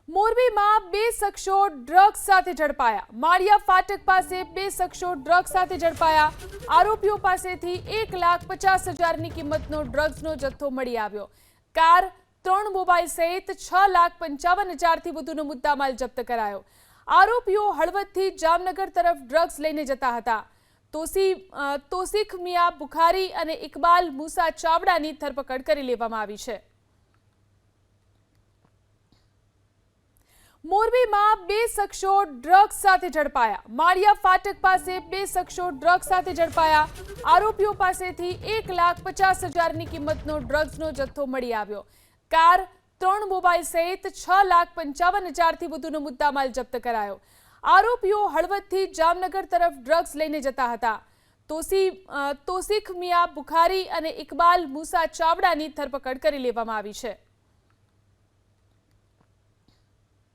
મોરબીમાં બે શખ્સો ડ્રગ્સ સાથે ઝડપાયા। માળિયા ફાટક પાસે બે શખ્સો ડ્રગ્સ સાથે ઝડપાયા। આરોપીઓ પાસેથી 1,50,000ની કિંમતનો ડ્રગ્સનો જથ્થો મળી આવ્યો। કાર, 3 મોબાઈલ સહિત 6,55,000થી વધુનો મુદ્દામાલ જપ્ત કરાયો। આરોપીઓ હળવદથી જામનગર તરફ ડ્રગ્સ લઈને જતા હતા। તોસીફ મિયા બુખારી અને ઇકબાલ મૂસા ચાવડાની ધરપકડ કરી લેવામાં આવી છે। મોરબીમાં બે શખ્સો ડ્રગ્સ સાથે ઝડપાયા। માળિયા ફાટક પાસે બે શખ્સો ડ્રગ્સ સાથે ઝડપાયા। આરોપીઓ પાસેથી 1,50,000ની કિંમતનો ડ્રગ્સનો જથ્થો મળી આવ્યો। કાર, 3 મોબાઈલ સહિત 6,55,000થી વધુનો મુદ્દામાલ જપ્ત કરાયો। આરોપીઓ હળવદથી જામનગર તરફ ડ્રગ્સ લઈને જતા હતા। તોસીફ મિયા બુખારી અને ઇકબાલ મૂસા ચાવડાની ધરપકડ કરી લેવામાં આવી છે।